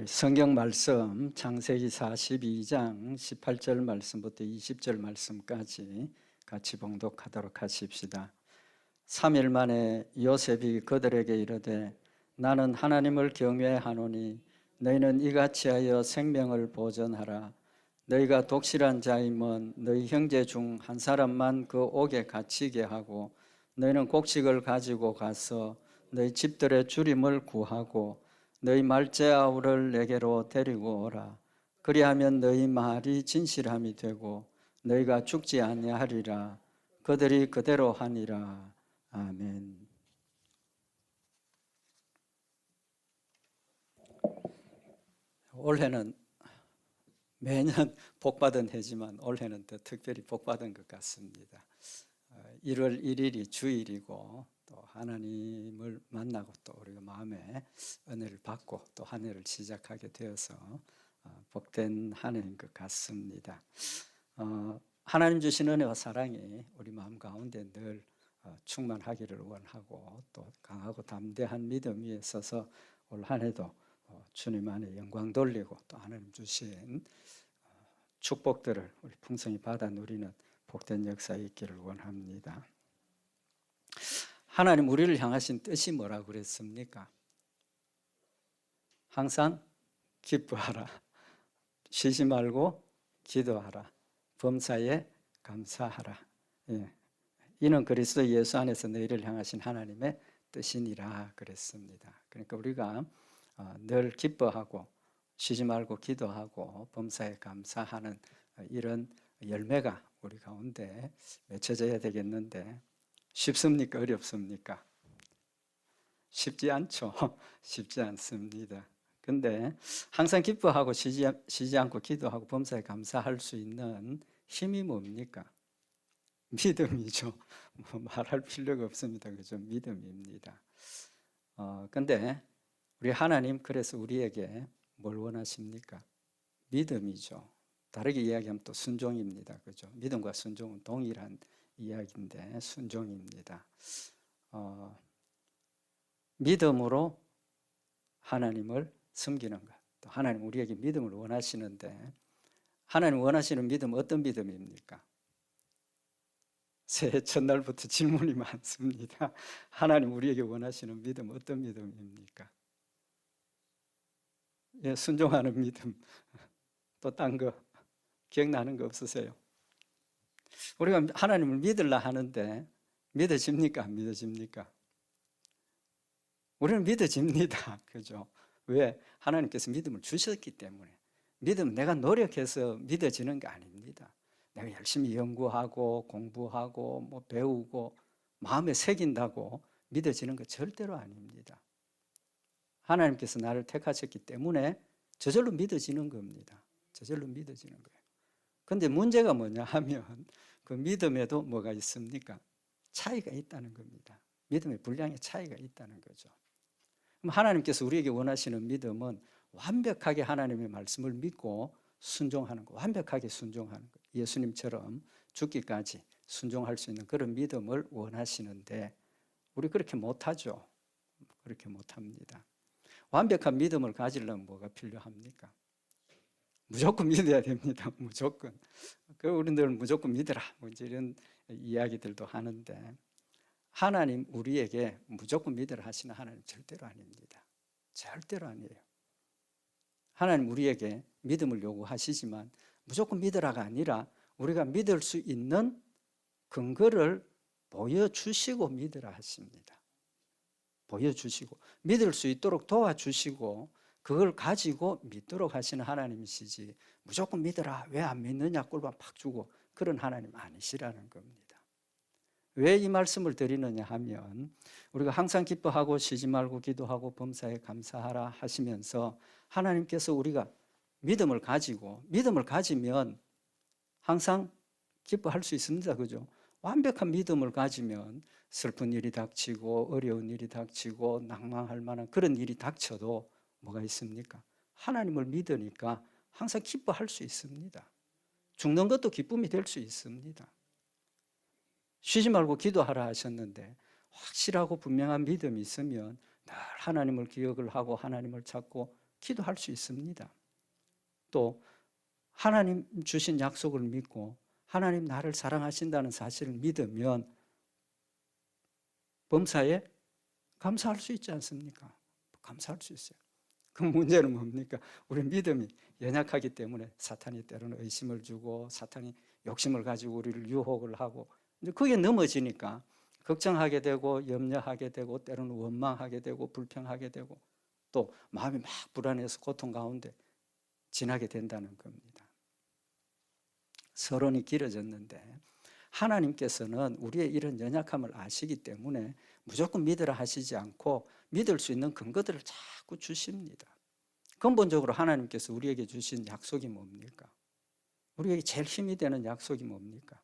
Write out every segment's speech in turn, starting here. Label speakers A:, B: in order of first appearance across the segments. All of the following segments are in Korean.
A: 성경 말씀 창세기 42장 18절 말씀부터 20절 말씀까지 같이 봉독하도록 하십시다. 3일 만에 요셉이 그들에게 이르되 나는 하나님을 경외하노니 너희는 이같이 하여 생명을 보존하라. 너희가 독실한 자임은 너희 형제 중 한 사람만 그 옥에 갇히게 하고 너희는 곡식을 가지고 가서 너희 집들의 주림을 구하고 너희 말째 아우를 내게로 데리고 오라. 그리하면 너희 말이 진실함이 되고 너희가 죽지 아니하리라. 그들이 그대로 하니라. 아멘. 올해는 매년 복받은 해지만 올해는 더 특별히 복받은 것 같습니다. 1월 1일이 주일이고 또 하나님을 만나고 또 우리가 마음에 은혜를 받고 또 한 해를 시작하게 되어서 복된 한 해인 것 같습니다. 하나님 주신 은혜와 사랑이 우리 마음 가운데 늘 충만하기를 원하고 또 강하고 담대한 믿음 위에 서서 올 한 해도 주님 안에 영광 돌리고 또 하나님 주신 축복들을 우리 풍성히 받아 누리는 복된 역사에 있기를 원합니다. 하나님 우리를 향하신 뜻이 뭐라고 그랬습니까? 항상 기뻐하라. 쉬지 말고 기도하라. 범사에 감사하라. 예. 이는 그리스도 예수 안에서 너희를 향하신 하나님의 뜻이니라 그랬습니다. 그러니까 우리가 늘 기뻐하고 쉬지 말고 기도하고 범사에 감사하는 이런 열매가 우리 가운데 맺혀져야 되겠는데 쉽습니까? 어렵습니까? 쉽지 않죠. 쉽지 않습니다. 근데 항상 기뻐하고 쉬지 않고 기도하고 범사에 감사할 수 있는 힘이 뭡니까? 믿음이죠. 뭐 말할 필요가 없습니다. 그죠? 믿음입니다. 근데 우리 하나님 그래서 우리에게 뭘 원하십니까? 믿음이죠. 다르게 이야기하면 또 순종입니다. 그죠? 믿음과 순종은 동일한 이야기인데 순종입니다. 믿음으로 하나님을 섬기는 것. 또 하나님 우리에게 믿음을 원하시는데 하나님 원하시는 믿음 어떤 믿음입니까? 새해 첫날부터 질문이 많습니다. 하나님 우리에게 원하시는 믿음 어떤 믿음입니까? 예, 순종하는 믿음. 또 딴 거 기억나는 거 없으세요? 우리가 하나님을 믿으려 하는데 믿어집니까? 안 믿어집니까? 우리는 믿어집니다. 그죠? 왜? 하나님께서 믿음을 주셨기 때문에. 믿음 내가 노력해서 믿어지는 게 아닙니다. 내가 열심히 연구하고 공부하고 뭐 배우고 마음에 새긴다고 믿어지는 거 절대로 아닙니다. 하나님께서 나를 택하셨기 때문에 저절로 믿어지는 겁니다. 저절로 믿어지는 거예요. 그런데 문제가 뭐냐 하면 그 믿음에도 뭐가 있습니까? 차이가 있다는 겁니다. 믿음의 분량의 차이가 있다는 거죠. 그럼 하나님께서 우리에게 원하시는 믿음은 완벽하게 하나님의 말씀을 믿고 순종하는 거, 완벽하게 순종하는 거. 예수님처럼 죽기까지 순종할 수 있는 그런 믿음을 원하시는데 우리 그렇게 못하죠. 그렇게 못합니다. 완벽한 믿음을 가지려면 뭐가 필요합니까? 무조건 믿어야 됩니다. 무조건. 우리들 무조건 믿어라. 뭐 이런 이야기들도 하는데 하나님 우리에게 무조건 믿으라 하시는 하나님 절대로 아닙니다. 절대로 아니에요. 하나님 우리에게 믿음을 요구하시지만 무조건 믿으라가 아니라 우리가 믿을 수 있는 근거를 보여주시고 믿으라 하십니다. 보여주시고 믿을 수 있도록 도와주시고 그걸 가지고 믿도록 하시는 하나님이시지 무조건 믿어라 왜 안 믿느냐 꿀밤 팍 주고 그런 하나님 아니시라는 겁니다. 왜 이 말씀을 드리느냐 하면 우리가 항상 기뻐하고 쉬지 말고 기도하고 범사에 감사하라 하시면서 하나님께서 우리가 믿음을 가지면 항상 기뻐할 수 있습니다. 그죠? 완벽한 믿음을 가지면 슬픈 일이 닥치고 어려운 일이 닥치고 낭망할 만한 그런 일이 닥쳐도 뭐가 있습니까? 하나님을 믿으니까 항상 기뻐할 수 있습니다. 죽는 것도 기쁨이 될 수 있습니다. 쉬지 말고 기도하라 하셨는데 확실하고 분명한 믿음이 있으면 늘 하나님을 기억을 하고 하나님을 찾고 기도할 수 있습니다. 또 하나님 주신 약속을 믿고 하나님 나를 사랑하신다는 사실을 믿으면 범사에 감사할 수 있지 않습니까? 감사할 수 있어요. 그 문제는 뭡니까? 우리 믿음이 연약하기 때문에 사탄이 때로는 의심을 주고 사탄이 욕심을 가지고 우리를 유혹을 하고 이제 그게 넘어지니까 걱정하게 되고 염려하게 되고 때로는 원망하게 되고 불평하게 되고 또 마음이 막 불안해서 고통 가운데 지나게 된다는 겁니다. 서론이 길어졌는데 하나님께서는 우리의 이런 연약함을 아시기 때문에 무조건 믿으라 하시지 않고 믿을 수 있는 근거들을 자꾸 주십니다. 근본적으로 하나님께서 우리에게 주신 약속이 뭡니까? 우리에게 제일 힘이 되는 약속이 뭡니까?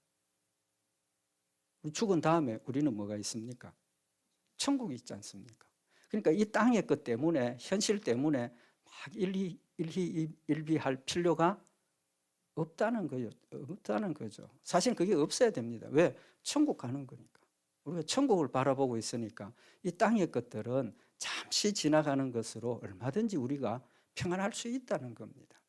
A: 죽은 다음에 우리는 뭐가 있습니까? 천국이 있지 않습니까? 그러니까 이 땅의 것 때문에 현실 때문에 막 일희일비할 필요가 없다는 거죠. 사실 그게 없어야 됩니다. 왜? 천국 가는 거니까. 우리가 천국을 바라보고 있으니까 이 땅의 것들은 잠시 지나가는 것으로 얼마든지 우리가 평안할 수 있다는 겁니다.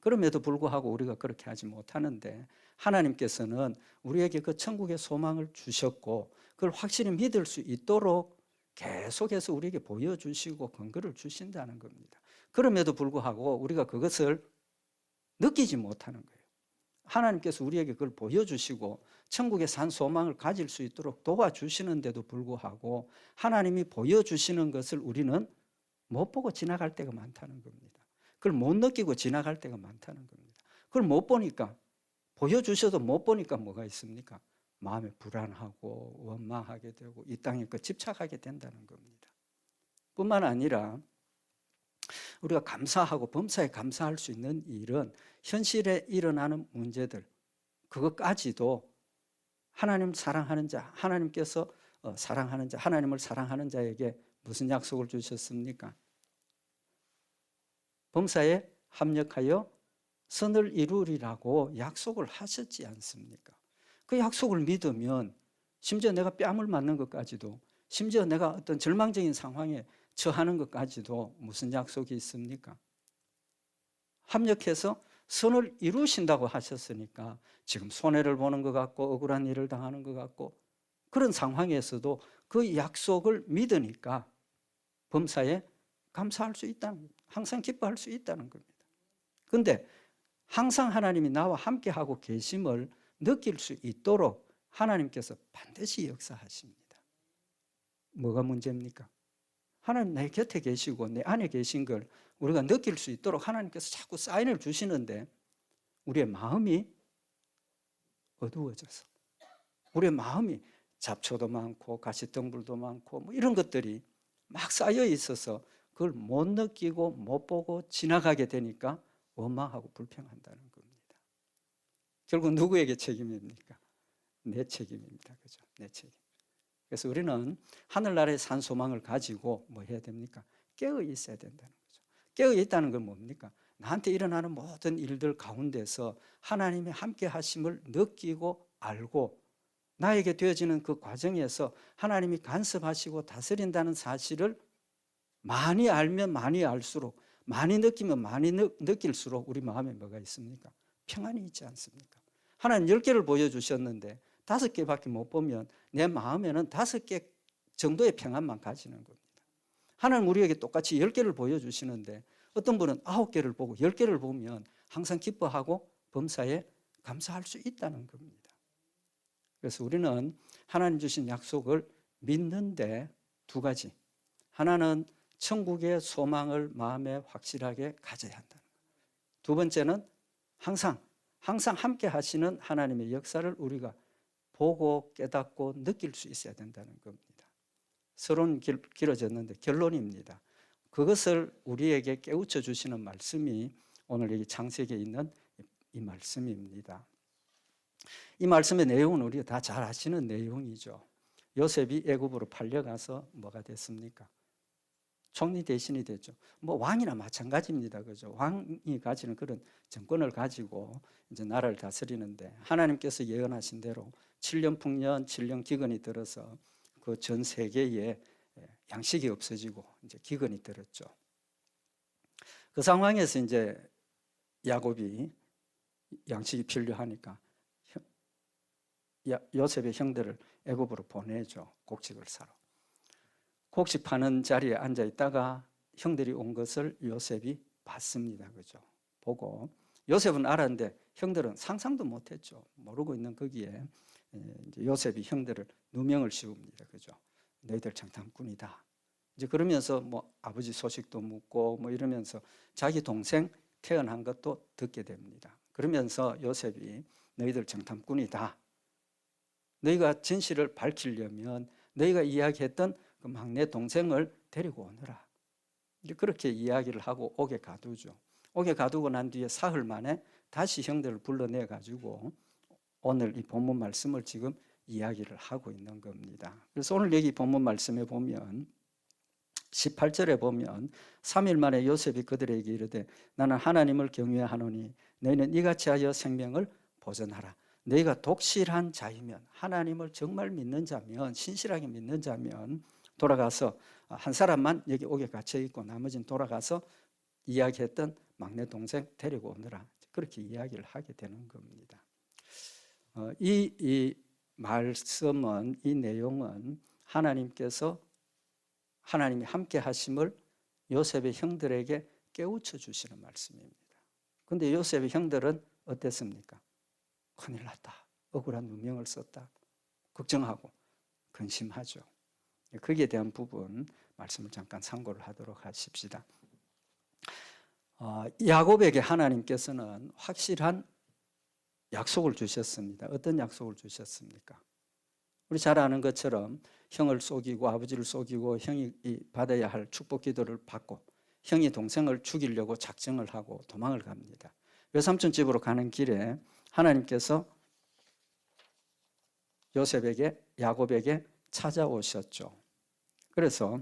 A: 그럼에도 불구하고 우리가 그렇게 하지 못하는데 하나님께서는 우리에게 그 천국의 소망을 주셨고 그걸 확실히 믿을 수 있도록 계속해서 우리에게 보여주시고 근거를 주신다는 겁니다. 그럼에도 불구하고 우리가 그것을 느끼지 못하는 거예요. 하나님께서 우리에게 그걸 보여주시고 천국의 산 소망을 가질 수 있도록 도와주시는데도 불구하고 하나님이 보여주시는 것을 우리는 못 보고 지나갈 때가 많다는 겁니다. 그걸 못 느끼고 지나갈 때가 많다는 겁니다. 그걸 못 보니까 보여주셔도 못 보니까 뭐가 있습니까? 마음에 불안하고 원망하게 되고 이 땅에 집착하게 된다는 겁니다. 뿐만 아니라 우리가 감사하고 범사에 감사할 수 있는 일은 현실에 일어나는 문제들 그것까지도 하나님 사랑하는 자, 하나님께서 사랑하는 자, 하나님을 사랑하는 자에게 무슨 약속을 주셨습니까? 범사에 합력하여 선을 이루리라고 약속을 하셨지 않습니까? 그 약속을 믿으면 심지어 내가 뺨을 맞는 것까지도 심지어 내가 어떤 절망적인 상황에 처하는 것까지도 무슨 약속이 있습니까? 합력해서 선을 이루신다고 하셨으니까 지금 손해를 보는 것 같고 억울한 일을 당하는 것 같고 그런 상황에서도 그 약속을 믿으니까 범사에 감사할 수 있다는 겁니다. 항상 기뻐할 수 있다는 겁니다. 그런데 항상 하나님이 나와 함께하고 계심을 느낄 수 있도록 하나님께서 반드시 역사하십니다. 뭐가 문제입니까? 하나님 내 곁에 계시고 내 안에 계신 걸 우리가 느낄 수 있도록 하나님께서 자꾸 사인을 주시는데 우리의 마음이 어두워져서 우리의 마음이 잡초도 많고 가시덩불도 많고 뭐 이런 것들이 막 쌓여 있어서 그걸 못 느끼고 못 보고 지나가게 되니까 원망하고 불평한다는 겁니다. 결국 누구에게 책임입니까? 내 책임입니다. 그죠? 내 책임. 그래서 우리는 하늘나라의 산 소망을 가지고 뭐 해야 됩니까? 깨어 있어야 된다는 거죠. 깨어 있다는 건 뭡니까? 나한테 일어나는 모든 일들 가운데서 하나님의 함께 하심을 느끼고 알고 나에게 되어지는 그 과정에서 하나님이 간섭하시고 다스린다는 사실을 많이 알면 많이 알수록 많이 느끼면 많이 느낄수록 우리 마음에 뭐가 있습니까? 평안이 있지 않습니까? 하나님 10개를 보여주셨는데 5개밖에 못 보면 내 마음에는 5개 정도의 평안만 가지는 겁니다. 하나님 우리에게 똑같이 10개를 보여주시는데 어떤 분은 9개를 보고 10개를 보면 항상 기뻐하고 범사에 감사할 수 있다는 겁니다. 그래서 우리는 하나님 주신 약속을 믿는데 두 가지. 하나는 천국의 소망을 마음에 확실하게 가져야 한다는 거예요. 두 번째는 항상 함께 하시는 하나님의 역사를 우리가 보고 깨닫고 느낄 수 있어야 된다는 겁니다. 서론 길어졌는데 결론입니다. 그것을 우리에게 깨우쳐 주시는 말씀이 오늘 여기 창세기에 있는 이 말씀입니다. 이 말씀의 내용은 우리가 다 잘 아시는 내용이죠. 요셉이 애굽으로 팔려가서 뭐가 됐습니까? 총리 대신이 됐죠. 뭐 왕이나 마찬가지입니다. 그죠? 왕이 가지는 그런 정권을 가지고 이제 나라를 다스리는데 하나님께서 예언하신 대로 7년 풍년, 7년 기근이 들어서 그 전 세계에 양식이 없어지고 이제 기근이 들었죠. 그 상황에서 이제 야곱이 양식이 필요하니까 요셉의 형들을 애굽으로 보내죠. 곡식을 사러. 곡식 파는 자리에 앉아 있다가 형들이 온 것을 요셉이 봤습니다. 그죠? 보고 요셉은 알았는데 형들은 상상도 못했죠. 모르고 있는 거기에 이제 요셉이 형들을 누명을 씌웁니다. 그죠? 너희들 정탐꾼이다. 이제 그러면서 뭐 아버지 소식도 묻고 뭐 이러면서 자기 동생 태어난 것도 듣게 됩니다. 그러면서 요셉이 너희들 정탐꾼이다. 너희가 진실을 밝히려면 너희가 이야기했던 그 막내 동생을 데리고 오너라. 이제 그렇게 이야기를 하고 옥에 가두죠. 옥에 가두고 난 뒤에 사흘 만에 다시 형들을 불러내 가지고 오늘 이 본문 말씀을 지금 이야기를 하고 있는 겁니다. 그래서 오늘 여기 본문 말씀에 보면 18절에 보면 3일 만에 요셉이 그들에게 이르되 나는 하나님을 경외하노니 너희는 이같이 하여 생명을 보전하라. 너희가 독실한 자이면 하나님을 정말 믿는 자면 신실하게 믿는 자면 돌아가서 한 사람만 여기 옥에 갇혀 있고 나머지는 돌아가서 이야기했던 막내 동생 데리고 오느라 그렇게 이야기를 하게 되는 겁니다. 이 말씀은 이 내용은 하나님께서 하나님이 함께 하심을 요셉의 형들에게 깨우쳐 주시는 말씀입니다. 그런데 요셉의 형들은 어땠습니까? 큰일 났다. 억울한 누명을 썼다. 걱정하고 근심하죠. 거기에 대한 부분 말씀을 잠깐 참고를 하도록 하십시다. 야곱에게 하나님께서는 확실한 약속을 주셨습니다. 어떤 약속을 주셨습니까? 우리 잘 아는 것처럼 형을 속이고 아버지를 속이고 형이 받아야 할 축복 기도를 받고 형이 동생을 죽이려고 작정을 하고 도망을 갑니다. 외삼촌 집으로 가는 길에 하나님께서 야곱에게 찾아오셨죠. 그래서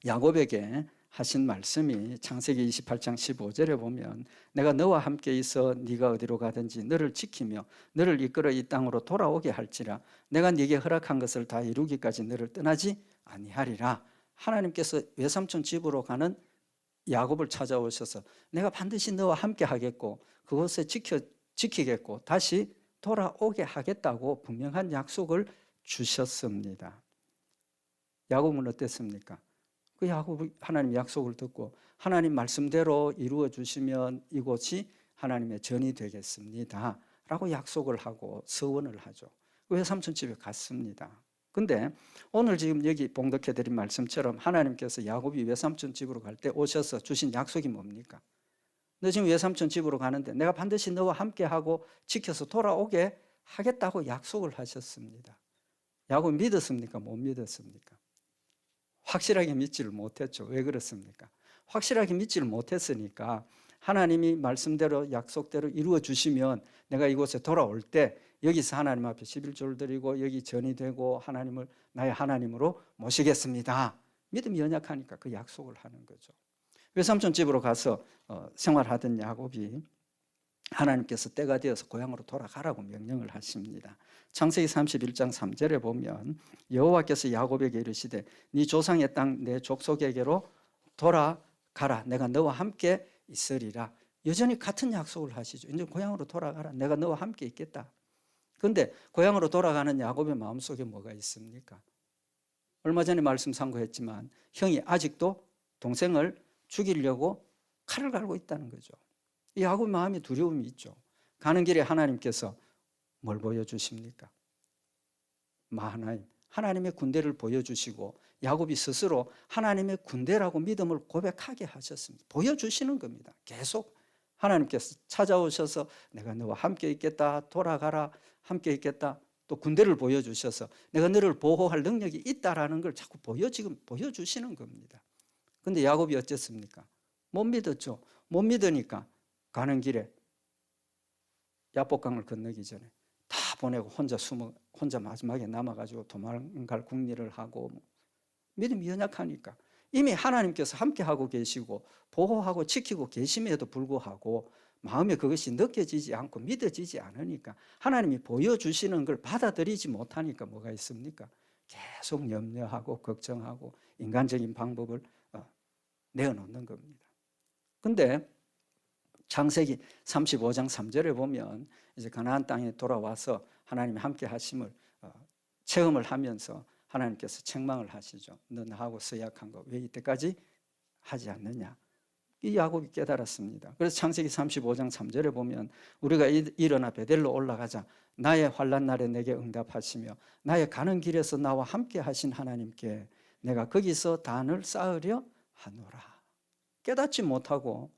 A: 야곱에게 하신 말씀이 창세기 28장 15절에 보면 내가 너와 함께 있어 네가 어디로 가든지 너를 지키며 너를 이끌어 이 땅으로 돌아오게 할지라 내가 네게 허락한 것을 다 이루기까지 너를 떠나지 아니하리라. 하나님께서 외삼촌 집으로 가는 야곱을 찾아오셔서 내가 반드시 너와 함께 하겠고 그곳에 지키겠고 다시 돌아오게 하겠다고 분명한 약속을 주셨습니다. 야곱은 어땠습니까? 그 야곱이 하나님 약속을 듣고 하나님 말씀대로 이루어 주시면 이곳이 하나님의 전이 되겠습니다 라고 약속을 하고 서원을 하죠. 외삼촌 집에 갔습니다. 근데 오늘 지금 여기 봉독해 드린 말씀처럼 하나님께서 야곱이 외삼촌 집으로 갈 때 오셔서 주신 약속이 뭡니까? 너 지금 외삼촌 집으로 가는데 내가 반드시 너와 함께하고 지켜서 돌아오게 하겠다고 약속을 하셨습니다. 야곱이 믿었습니까? 못 믿었습니까? 확실하게 믿지를 못했죠. 왜 그렇습니까? 확실하게 믿지를 못했으니까 하나님이 말씀대로 약속대로 이루어 주시면 내가 이곳에 돌아올 때 여기서 하나님 앞에 11조를 드리고 여기 전이 되고 하나님을 나의 하나님으로 모시겠습니다. 믿음이 연약하니까 그 약속을 하는 거죠. 외삼촌 집으로 가서 생활하던 야곱이 하나님께서 때가 되어서 고향으로 돌아가라고 명령을 하십니다. 창세기 31장 3절에 보면 여호와께서 야곱에게 이르시되 네 조상의 땅 내 족속에게로 돌아가라. 내가 너와 함께 있으리라. 여전히 같은 약속을 하시죠. 이제 고향으로 돌아가라. 내가 너와 함께 있겠다. 그런데 고향으로 돌아가는 야곱의 마음속에 뭐가 있습니까? 얼마 전에 말씀 상고했지만 형이 아직도 동생을 죽이려고 칼을 갈고 있다는 거죠. 야곱의 마음에 두려움이 있죠. 가는 길에 하나님께서 뭘 보여주십니까? 마하나임, 하나님의 군대를 보여주시고 야곱이 스스로 하나님의 군대라고 믿음을 고백하게 하셨습니다. 보여주시는 겁니다. 계속 하나님께서 찾아오셔서 내가 너와 함께 있겠다, 돌아가라, 함께 있겠다. 또 군대를 보여주셔서 내가 너를 보호할 능력이 있다라는 걸 자꾸 지금 보여주시는 겁니다. 그런데 야곱이 어쨌습니까? 못 믿었죠. 못 믿으니까 가는 길에 야복강을 건너기 전에 다 보내고 혼자 마지막에 남아가지고 도망갈 궁리를 하고 믿음이 연약하니까 이미 하나님께서 함께하고 계시고 보호하고 지키고 계심에도 불구하고 마음에 그것이 느껴지지 않고 믿어지지 않으니까 하나님이 보여주시는 걸 받아들이지 못하니까 뭐가 있습니까? 계속 염려하고 걱정하고 인간적인 방법을 내어놓는 겁니다. 근데 창세기 35장 3절에 보면 이제 가나안 땅에 돌아와서 하나님이 함께 하심을 체험을 하면서 하나님께서 책망을 하시죠. 너 나하고 서약한 거 왜 이때까지 하지 않느냐. 이 야곱이 깨달았습니다. 그래서 창세기 35장 3절에 보면 우리가 일어나 베델로 올라가자. 나의 환난 날에 내게 응답하시며 나의 가는 길에서 나와 함께 하신 하나님께 내가 거기서 단을 쌓으려 하노라. 깨닫지 못하고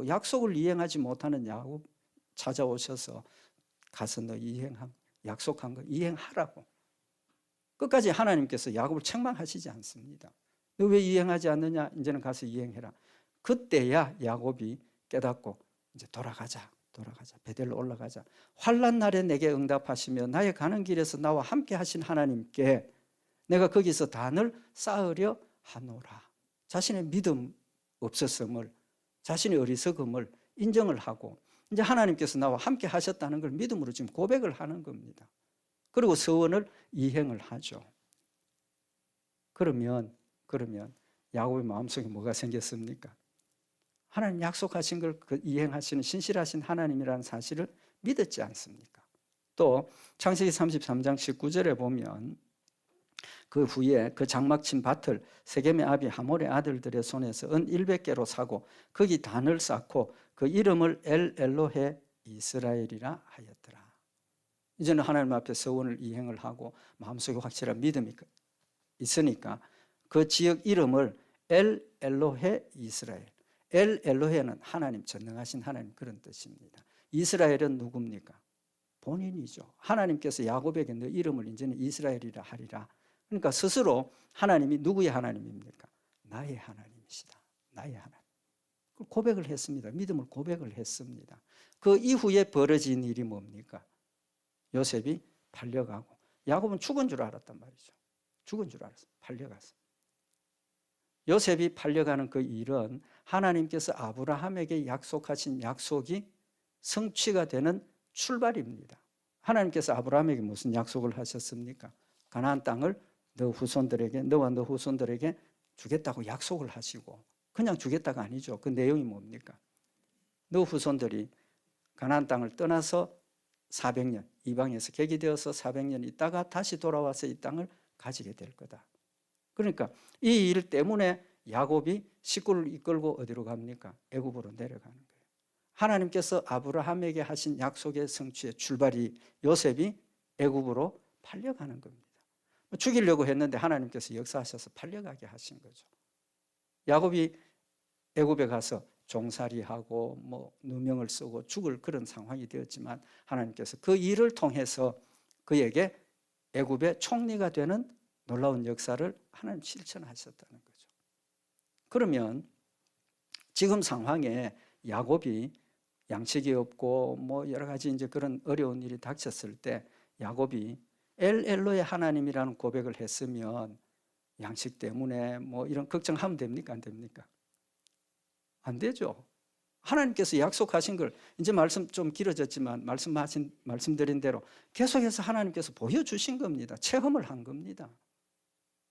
A: 약속을 이행하지 못하는 야곱 찾아오셔서 가서 너 약속한 거 이행하라고. 끝까지 하나님께서 야곱을 책망하시지 않습니다. 너 왜 이행하지 않느냐? 이제는 가서 이행해라. 그때야 야곱이 깨닫고 이제 돌아가자. 베델로 올라가자. 환난 날에 내게 응답하시며 나의 가는 길에서 나와 함께 하신 하나님께 내가 거기서 단을 쌓으려 하노라. 자신의 믿음 없었음을, 자신의 어리석음을 인정을 하고 이제 하나님께서 나와 함께 하셨다는 걸 믿음으로 지금 고백을 하는 겁니다. 그리고 서원을 이행을 하죠. 그러면 야곱의 마음속에 뭐가 생겼습니까? 하나님 약속하신 걸 이행하시는 신실하신 하나님이라는 사실을 믿었지 않습니까? 또 창세기 33장 19절에 보면 그 후에 그 장막 친 밭을 세겜의 아비 하몰의 아들들의 손에서 은 100개로 사고 거기 단을 쌓고 그 이름을 엘로헤 이스라엘이라 하였더라. 이제는 하나님 앞에 서원을 이행을 하고 마음속에 확실한 믿음이 있으니까 그 지역 이름을 엘로헤 이스라엘. 엘로헤는 하나님, 전능하신 하나님 그런 뜻입니다. 이스라엘은 누굽니까? 본인이죠. 하나님께서 야곱에게 너 이름을 이제는 이스라엘이라 하리라. 그러니까 스스로 하나님이 누구의 하나님입니까? 나의 하나님이시다. 나의 하나님. 고백을 했습니다. 믿음을 고백을 했습니다. 그 이후에 벌어진 일이 뭡니까? 요셉이 팔려가고 야곱은 죽은 줄 알았단 말이죠. 죽은 줄 알았어요. 팔려갔어요. 요셉이 팔려가는 그 일은 하나님께서 아브라함에게 약속하신 약속이 성취가 되는 출발입니다. 하나님께서 아브라함에게 무슨 약속을 하셨습니까? 가나안 땅을 너와 너 후손들에게 주겠다고 약속을 하시고 그냥 주겠다가 아니죠. 그 내용이 뭡니까? 너 후손들이 가나안 땅을 떠나서 400년 이방에서 객이되어서 400년 있다가 다시 돌아와서 이 땅을 가지게 될 거다. 그러니까 이 일 때문에 야곱이 식구를 이끌고 어디로 갑니까? 애굽으로 내려가는 거예요. 하나님께서 아브라함에게 하신 약속의 성취의 출발이 요셉이 애굽으로 팔려가는 겁니다. 죽이려고 했는데 하나님께서 역사하셔서 팔려가게 하신 거죠. 야곱이 애굽에 가서 종살이하고 누명을 쓰고 죽을 그런 상황이 되었지만 하나님께서 그 일을 통해서 그에게 애굽의 총리가 되는 놀라운 역사를 하나님 실천하셨다는 거죠. 그러면 지금 상황에 야곱이 양식이 없고 여러 가지 이제 그런 어려운 일이 닥쳤을 때 야곱이 엘로의 하나님이라는 고백을 했으면 양식 때문에 이런 걱정하면 됩니까? 안 됩니까? 안 되죠. 하나님께서 약속하신 걸 이제 말씀 좀 길어졌지만 말씀드린 대로 계속해서 하나님께서 보여주신 겁니다. 체험을 한 겁니다.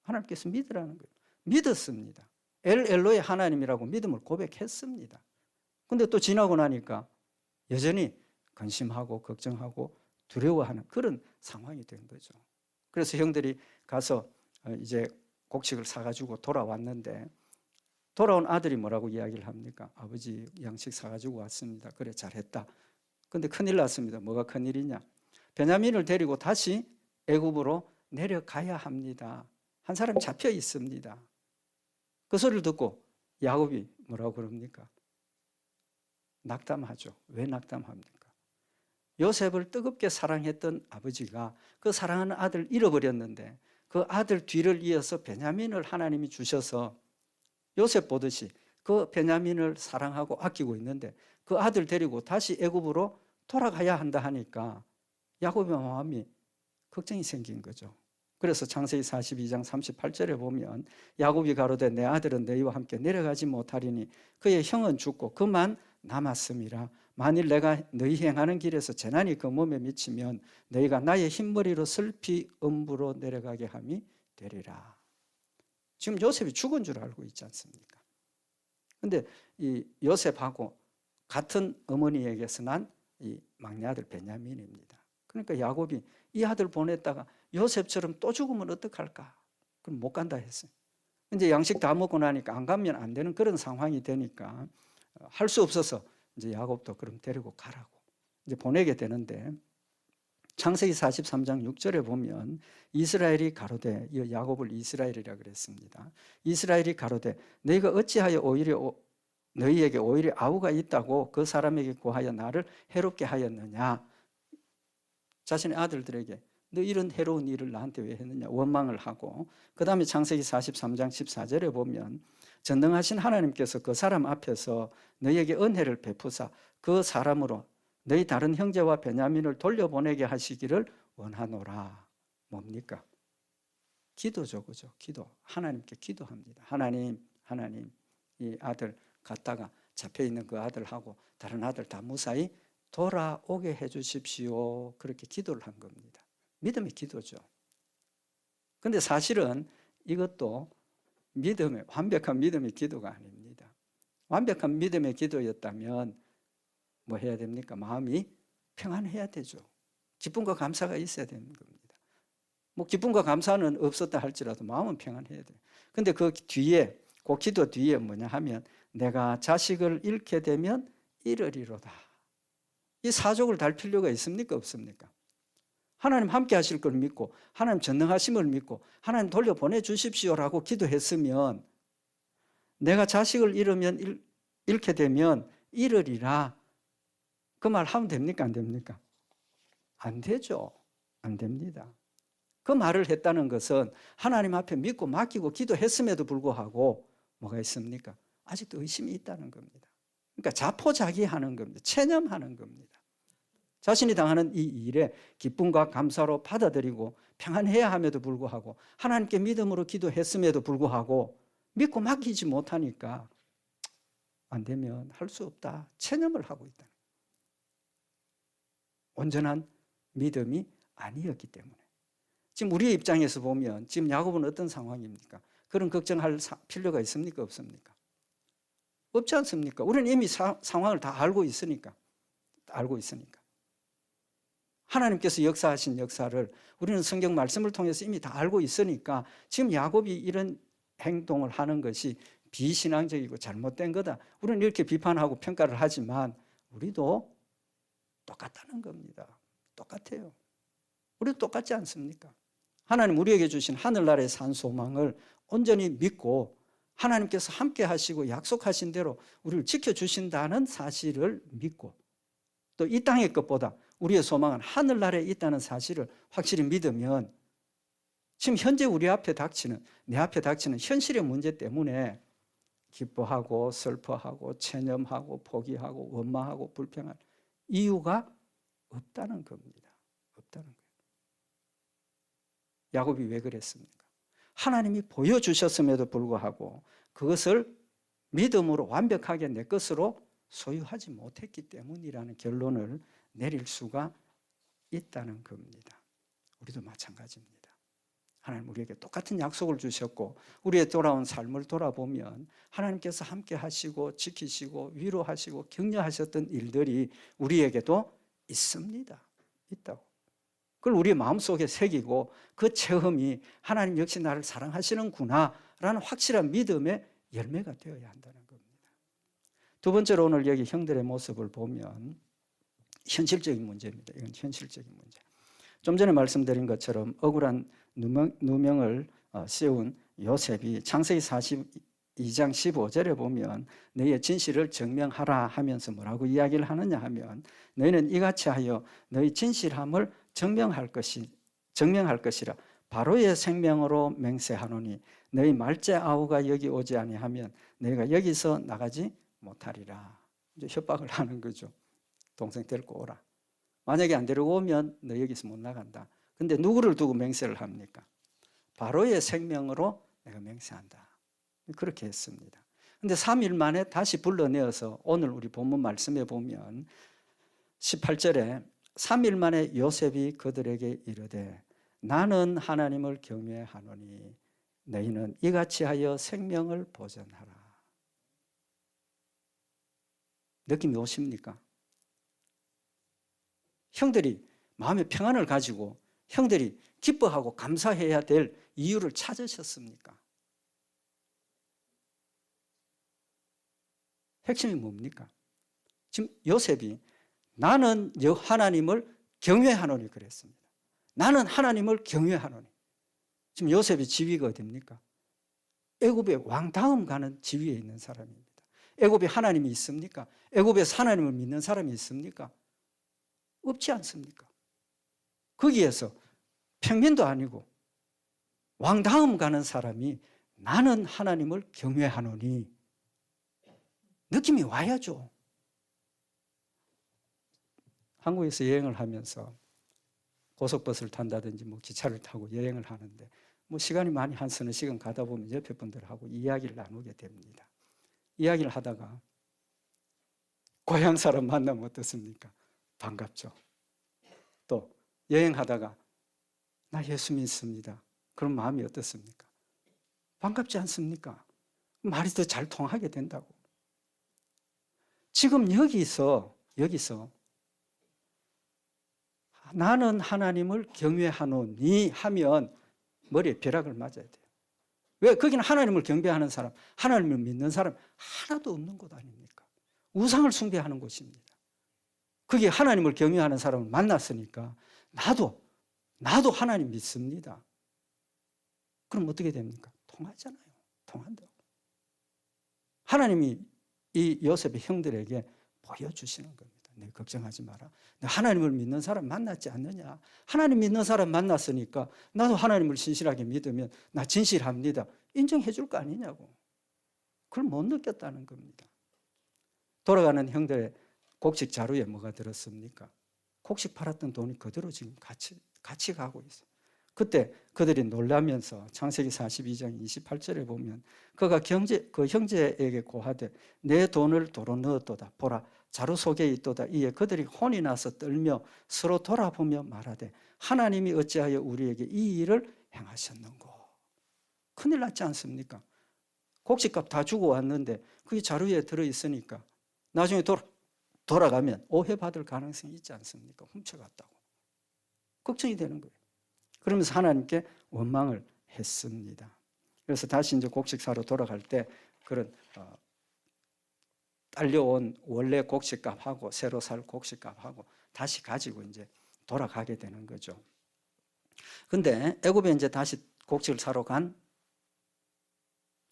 A: 하나님께서 믿으라는 거예요. 믿었습니다. 엘로의 하나님이라고 믿음을 고백했습니다. 근데 또 지나고 나니까 여전히 근심하고 걱정하고 두려워하는 그런 상황이 된 거죠. 그래서 형들이 가서 이제 곡식을 사가지고 돌아왔는데 돌아온 아들이 뭐라고 이야기를 합니까? 아버지 양식 사가지고 왔습니다. 그래 잘했다. 근데 큰일 났습니다. 뭐가 큰일이냐? 베냐민을 데리고 다시 애굽으로 내려가야 합니다. 한 사람이 잡혀 있습니다. 그 소리를 듣고 야곱이 뭐라고 그럽니까? 낙담하죠. 왜 낙담합니까? 요셉을 뜨겁게 사랑했던 아버지가 그 사랑하는 아들을 잃어버렸는데 그 아들 뒤를 이어서 베냐민을 하나님이 주셔서 요셉 보듯이 그 베냐민을 사랑하고 아끼고 있는데 그 아들 데리고 다시 애굽으로 돌아가야 한다 하니까 야곱의 마음이 걱정이 생긴 거죠. 그래서 창세기 42장 38절에 보면 야곱이 가로되 내 아들은 너희와 함께 내려가지 못하리니 그의 형은 죽고 그만 남았음이라. 만일 내가 너희 행하는 길에서 재난이 그 몸에 미치면 너희가 나의 흰머리로 슬피 음부로 내려가게 함이 되리라. 지금 요셉이 죽은 줄 알고 있지 않습니까? 근데 이 요셉하고 같은 어머니에게서 난 이 막내 아들 베냐민입니다. 그러니까 야곱이 이 아들 보냈다가 요셉처럼 또 죽으면 어떡할까? 그럼 못 간다 했어요. 이제 양식 다 먹고 나니까 안 가면 안 되는 그런 상황이 되니까 할 수 없어서 이제 야곱도 그럼 데리고 가라고 이제 보내게 되는데, 창세기 43장 6절에 보면 이스라엘이 가로되, 야곱을 이스라엘이라 그랬습니다. 이스라엘이 가로되 너희가 어찌하여 너희에게 오히려 아우가 있다고 그 사람에게 구하여 나를 해롭게 하였느냐. 자신의 아들들에게 너 이런 해로운 일을 나한테 왜 했느냐 원망을 하고, 그 다음에 창세기 43장 14절에 보면 전능하신 하나님께서 그 사람 앞에서 너희에게 은혜를 베푸사 그 사람으로 너희 다른 형제와 베냐민을 돌려보내게 하시기를 원하노라. 뭡니까? 기도죠, 그죠? 기도. 하나님께 기도합니다. 하나님, 이 아들 갔다가 잡혀있는 그 아들하고 다른 아들 다 무사히 돌아오게 해주십시오. 그렇게 기도를 한 겁니다. 믿음의 기도죠. 근데 사실은 이것도 완벽한 믿음의 기도가 아닙니다. 완벽한 믿음의 기도였다면 뭐 해야 됩니까? 마음이 평안해야 되죠. 기쁨과 감사가 있어야 되는 겁니다. 뭐 기쁨과 감사는 없었다 할지라도 마음은 평안해야 돼요. 근데 그 뒤에, 그 기도 뒤에 뭐냐 하면 내가 자식을 잃게 되면 잃으리로다. 이 사족을 달 필요가 있습니까? 없습니까? 하나님 함께 하실 걸 믿고 하나님 전능하심을 믿고 하나님 돌려보내 주십시오라고 기도했으면 내가 자식을 잃게 되면 잃으리라. 그 말 하면 됩니까? 안 됩니까? 안 되죠. 안 됩니다. 그 말을 했다는 것은 하나님 앞에 믿고 맡기고 기도했음에도 불구하고 뭐가 있습니까? 아직도 의심이 있다는 겁니다. 그러니까 자포자기하는 겁니다. 체념하는 겁니다. 자신이 당하는 이 일에 기쁨과 감사로 받아들이고 평안해야 함에도 불구하고 하나님께 믿음으로 기도했음에도 불구하고 믿고 맡기지 못하니까 안 되면 할 수 없다. 체념을 하고 있다. 온전한 믿음이 아니었기 때문에. 지금 우리의 입장에서 보면 지금 야곱은 어떤 상황입니까? 그런 걱정할 필요가 있습니까? 없습니까? 없지 않습니까? 우리는 이미 상황을 다 알고 있으니까. 하나님께서 역사하신 역사를 우리는 성경 말씀을 통해서 이미 다 알고 있으니까 지금 야곱이 이런 행동을 하는 것이 비신앙적이고 잘못된 거다. 우리는 이렇게 비판하고 평가를 하지만 우리도 똑같다는 겁니다. 똑같아요. 우리도 똑같지 않습니까? 하나님 우리에게 주신 하늘나라의 산 소망을 온전히 믿고 하나님께서 함께 하시고 약속하신 대로 우리를 지켜주신다는 사실을 믿고 또 이 땅의 것보다 우리의 소망은 하늘나라에 있다는 사실을 확실히 믿으면 지금 현재 내 앞에 닥치는 현실의 문제 때문에 기뻐하고 슬퍼하고 체념하고 포기하고 원망하고 불평할 이유가 없다는 겁니다. 없다는 거예요. 야곱이 왜 그랬습니까? 하나님이 보여주셨음에도 불구하고 그것을 믿음으로 완벽하게 내 것으로 소유하지 못했기 때문이라는 결론을 내릴 수가 있다는 겁니다. 우리도 마찬가지입니다. 하나님 우리에게 똑같은 약속을 주셨고 우리의 돌아온 삶을 돌아보면 하나님께서 함께 하시고 지키시고 위로하시고 격려하셨던 일들이 우리에게도 있습니다. 있다고. 그걸 우리 마음속에 새기고 그 체험이 하나님 역시 나를 사랑하시는구나 라는 확실한 믿음의 열매가 되어야 한다는 겁니다. 두 번째로 오늘 여기 형들의 모습을 보면 현실적인 문제입니다. 이건 현실적인 문제. 좀 전에 말씀드린 것처럼 억울한 누명을 씌운 요셉이 창세기 42장 15절에 보면 너희의 진실을 증명하라 하면서 뭐라고 이야기를 하느냐 하면 너희는 이같이 하여 너희 진실함을 증명할 것이라 바로의 생명으로 맹세하노니 너희 말째 아우가 여기 오지 아니하면 너희가 여기서 나가지 못하리라. 이제 협박을 하는 거죠. 동생 데리고 오라. 만약에 안 데리고 오면 너 여기서 못 나간다. 근데 누구를 두고 맹세를 합니까? 바로의 생명으로 내가 맹세한다. 그렇게 했습니다. 근데 3일 만에 다시 불러내어서 오늘 우리 본문 말씀에 보면 18절에 3일 만에 요셉이 그들에게 이르되 나는 하나님을 경외하노니 너희는 이같이 하여 생명을 보전하라. 느낌이 오십니까? 형들이 마음의 평안을 가지고 형들이 기뻐하고 감사해야 될 이유를 찾으셨습니까? 핵심이 뭡니까? 지금 요셉이 나는 하나님을 경외하노니 그랬습니다. 나는 하나님을 경외하노니. 지금 요셉의 지위가 어디입니까? 애굽의 왕 다음 가는 지위에 있는 사람입니다. 애굽에 하나님이 있습니까? 애굽에서 하나님을 믿는 사람이 있습니까? 없지 않습니까? 거기에서 평민도 아니고 왕 다음 가는 사람이 나는 하나님을 경외하노니 느낌이 와야죠. 한국에서 여행을 하면서 고속버스를 탄다든지 뭐 기차를 타고 여행을 하는데 뭐 시간이 많이 한 서너 시간 가다 보면 옆에 분들하고 이야기를 나누게 됩니다. 이야기를 하다가 고향 사람 만나면 어떻습니까? 반갑죠. 또 여행하다가 나 예수 믿습니다. 그런 마음이 어떻습니까? 반갑지 않습니까? 말이 더 잘 통하게 된다고. 지금 여기서 나는 하나님을 경외하노니 하면 머리에 벼락을 맞아야 돼요. 왜? 거기는 하나님을 경배하는 사람, 하나님을 믿는 사람 하나도 없는 곳 아닙니까? 우상을 숭배하는 곳입니다. 거기에 하나님을 경외하는 사람을 만났으니까 나도 하나님 믿습니다. 그럼 어떻게 됩니까? 통하잖아요. 통한다고. 하나님이 이 요셉의 형들에게 보여주시는 겁니다. 네, 걱정하지 마라. 하나님을 믿는 사람 만났지 않느냐? 하나님 믿는 사람 만났으니까 나도 하나님을 신실하게 믿으면 나 진실합니다. 인정해 줄 거 아니냐고. 그걸 못 느꼈다는 겁니다. 돌아가는 형들의 곡식 자루에 뭐가 들었습니까? 곡식 팔았던 돈이 그대로 지금 같이 가고 있어요. 그때 그들이 놀라면서 창세기 42장 28절에 보면 그가 그 형제에게 고하되 내 돈을 도로 넣었도다. 보라 자루 속에 있도다. 이에 그들이 혼이 나서 떨며 서로 돌아보며 말하되 하나님이 어찌하여 우리에게 이 일을 행하셨는고. 큰일 났지 않습니까? 곡식값 다 주고 왔는데 그게 자루에 들어있으니까 나중에 돌아가면 오해받을 가능성이 있지 않습니까? 훔쳐갔다고. 걱정이 되는 거예요. 그러면서 하나님께 원망을 했습니다. 그래서 다시 이제 곡식 사러 돌아갈 때 그런 딸려온 원래 곡식값하고 새로 살 곡식값하고 다시 가지고 이제 돌아가게 되는 거죠. 근데 애굽에 이제 다시 곡식을 사러 간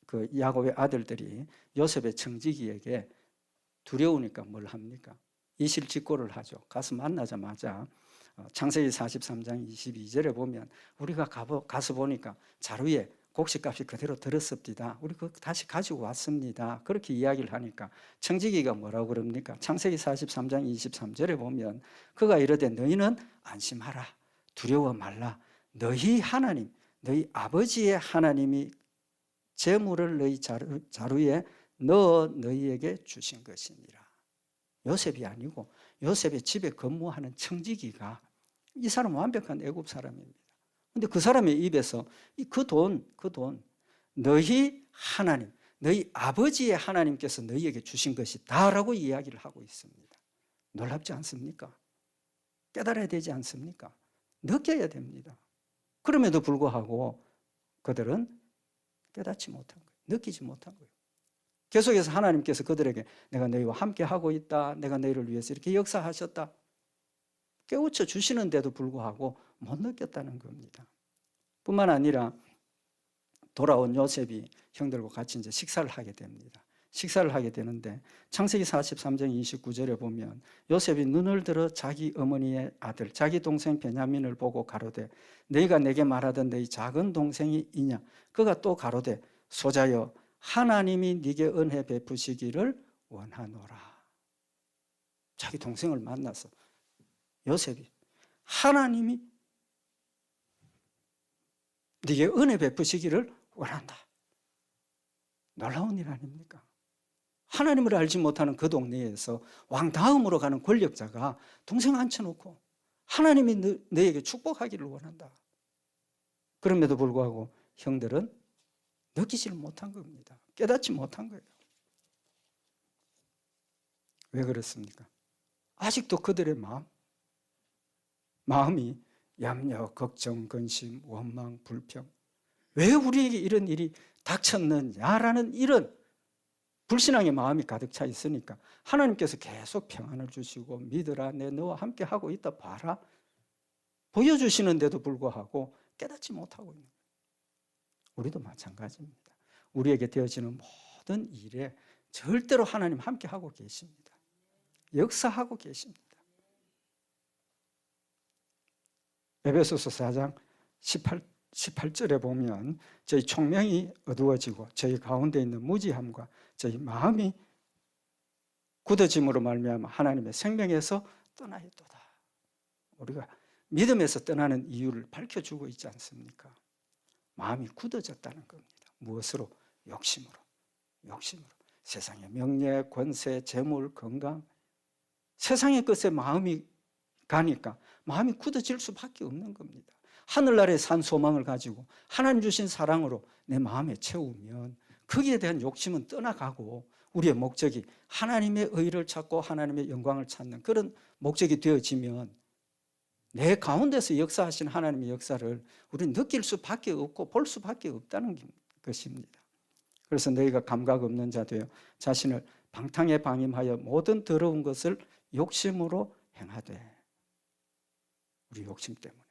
A: 그 야곱의 아들들이 요셉의 청지기에게 두려우니까 뭘 합니까? 이실직고를 하죠. 가서 만나자마자 창세기 43장 22절에 보면 우리가 가서 보니까 자루에 곡식값이 그대로 들었습니다. 우리 그거 다시 가지고 왔습니다. 그렇게 이야기를 하니까 청지기가 뭐라고 그럽니까? 창세기 43장 23절에 보면 그가 이르되 너희는 안심하라. 두려워 말라. 너희 하나님, 너희 아버지의 하나님이 재물을 너희 자루에 넣어 너희에게 주신 것이니라. 요셉이 아니고 요셉의 집에 근무하는 청지기가 이 사람은 완벽한 애굽 사람입니다. 그런데 그 사람의 입에서 그 돈 너희 하나님, 너희 아버지의 하나님께서 너희에게 주신 것이다라고 이야기를 하고 있습니다. 놀랍지 않습니까? 깨달아야 되지 않습니까? 느껴야 됩니다. 그럼에도 불구하고 그들은 깨닫지 못한 거예요. 느끼지 못한 거예요. 계속해서 하나님께서 그들에게 내가 너희와 함께 하고 있다. 내가 너희를 위해서 이렇게 역사하셨다. 깨우쳐 주시는데도 불구하고 못 느꼈다는 겁니다. 뿐만 아니라 돌아온 요셉이 형들과 같이 이제 식사를 하게 됩니다. 식사를 하게 되는데 창세기 43장 29절에 보면 요셉이 눈을 들어 자기 어머니의 아들 자기 동생 베냐민을 보고 가로되 너희가 내게 말하던 너희 작은 동생이 이냐 그가 또 가로되 소자여 하나님이 네게 은혜 베푸시기를 원하노라. 자기 동생을 만나서 요셉이 하나님이 네게 은혜 베푸시기를 원한다. 놀라운 일 아닙니까? 하나님을 알지 못하는 그 동네에서 왕 다음으로 가는 권력자가 동생 앉혀놓고 하나님이 너에게 축복하기를 원한다. 그럼에도 불구하고 형들은 느끼지를 못한 겁니다. 깨닫지 못한 거예요. 왜 그렇습니까? 아직도 그들의 마음이 염려, 걱정, 근심, 원망, 불평, 왜 우리에게 이런 일이 닥쳤느냐라는 이런 불신앙의 마음이 가득 차 있으니까 하나님께서 계속 평안을 주시고 믿으라, 내 너와 함께 하고 있다 봐라 보여주시는데도 불구하고 깨닫지 못하고 있는 거예요. 우리도 마찬가지입니다. 우리에게 되어지는 모든 일에 절대로 하나님 함께 하고 계십니다. 역사하고 계십니다. 에베소서 4장 18절에 보면 저희 총명이 어두워지고 저희 가운데 있는 무지함과 저희 마음이 굳어짐으로 말미암아 하나님의 생명에서 떠나 있도다. 우리가 믿음에서 떠나는 이유를 밝혀주고 있지 않습니까? 마음이 굳어졌다는 겁니다. 무엇으로? 욕심으로. 세상의 명예, 권세, 재물, 건강, 세상의 것에 마음이 가니까 마음이 굳어질 수밖에 없는 겁니다. 하늘나라에 산 소망을 가지고 하나님 주신 사랑으로 내 마음에 채우면 거기에 대한 욕심은 떠나가고 우리의 목적이 하나님의 의를 찾고 하나님의 영광을 찾는 그런 목적이 되어지면 내 가운데서 역사하신 하나님의 역사를 우리는 느낄 수밖에 없고 볼 수밖에 없다는 것입니다. 그래서 너희가 감각 없는 자 되어 자신을 방탕에 방임하여 모든 더러운 것을 욕심으로 행하되, 우리 욕심 때문에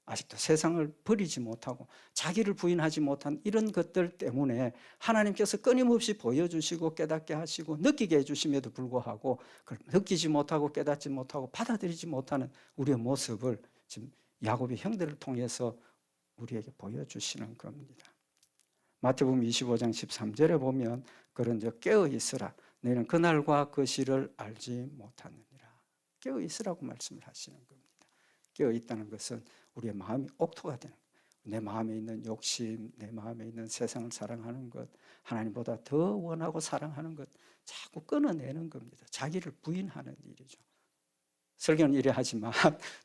A: 아직도 세상을 버리지 못하고 자기를 부인하지 못한 이런 것들 때문에 하나님께서 끊임없이 보여주시고 깨닫게 하시고 느끼게 해주심에도 불구하고 그걸 느끼지 못하고 깨닫지 못하고 받아들이지 못하는 우리의 모습을 지금 야곱의 형들을 통해서 우리에게 보여주시는 겁니다. 마태복음 25장 13절에 보면 그런즉 깨어 있으라, 너희는 그날과 그 시를 알지 못하느니라. 깨어 있으라고 말씀을 하시는 겁니다. 깨어 있다는 것은 우리의 마음이 옥토가 되는 거예요. 내 마음에 있는 욕심, 내 마음에 있는 세상을 사랑하는 것, 하나님보다 더 원하고 사랑하는 것 자꾸 끊어내는 겁니다. 자기를 부인하는 일이죠. 설교는 이래 하지만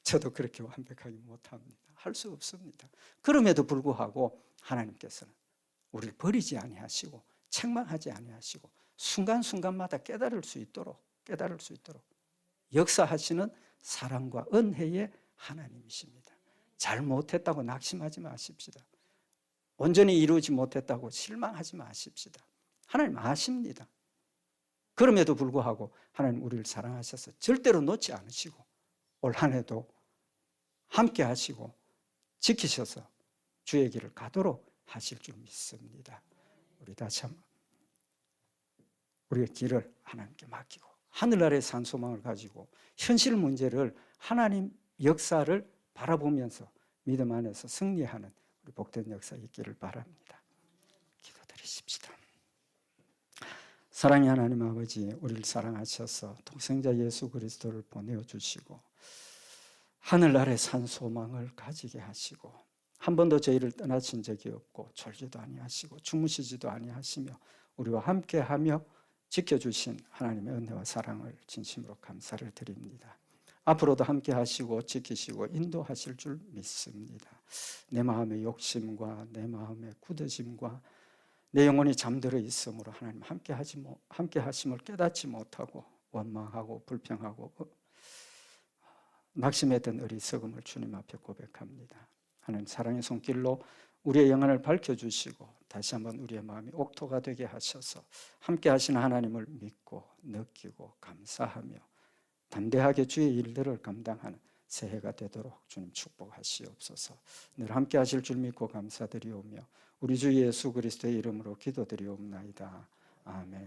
A: 저도 그렇게 완벽하게 못합니다. 할 수 없습니다. 그럼에도 불구하고 하나님께서는 우리를 버리지 아니하시고 책망하지 아니하시고 순간순간마다 깨달을 수 있도록 역사하시는 사랑과 은혜의 하나님이십니다. 잘못했다고 낙심하지 마십시다. 온전히 이루지 못했다고 실망하지 마십시다. 하나님 아십니다. 그럼에도 불구하고 하나님 우리를 사랑하셔서 절대로 놓지 않으시고 올 한 해도 함께 하시고 지키셔서 주의 길을 가도록 하실 줄 믿습니다. 우리 다시 한번 우리의 길을 하나님께 맡기고 하늘나라의 산 소망을 가지고 현실 문제를 하나님 역사를 바라보면서 믿음 안에서 승리하는 우리 복된 역사 있기를 바랍니다. 기도드리십시다. 사랑의 하나님 아버지, 우리를 사랑하셔서 독생자 예수 그리스도를 보내주시고 하늘나라의 산 소망을 가지게 하시고 한 번도 저희를 떠나신 적이 없고 졸지도 아니하시고 주무시지도 아니하시며 우리와 함께하며 지켜주신 하나님의 은혜와 사랑을 진심으로 감사를 드립니다. 앞으로도 함께 하시고 지키시고 인도하실 줄 믿습니다. 내 마음의 욕심과 내 마음의 굳어짐과 내 영혼이 잠들어 있으므로 하나님 함께 하심을 깨닫지 못하고 원망하고 불평하고 낙심했던 어리석음을 주님 앞에 고백합니다. 하나님 사랑의 손길로 우리의 영안을 밝혀주시고 다시 한번 우리의 마음이 옥토가 되게 하셔서 함께 하시는 하나님을 믿고 느끼고 감사하며 담대하게 주의 일들을 감당하는 새해가 되도록 주님 축복하시옵소서. 늘 함께 하실 줄 믿고 감사드리오며 우리 주 예수 그리스도의 이름으로 기도드리옵나이다. 아멘.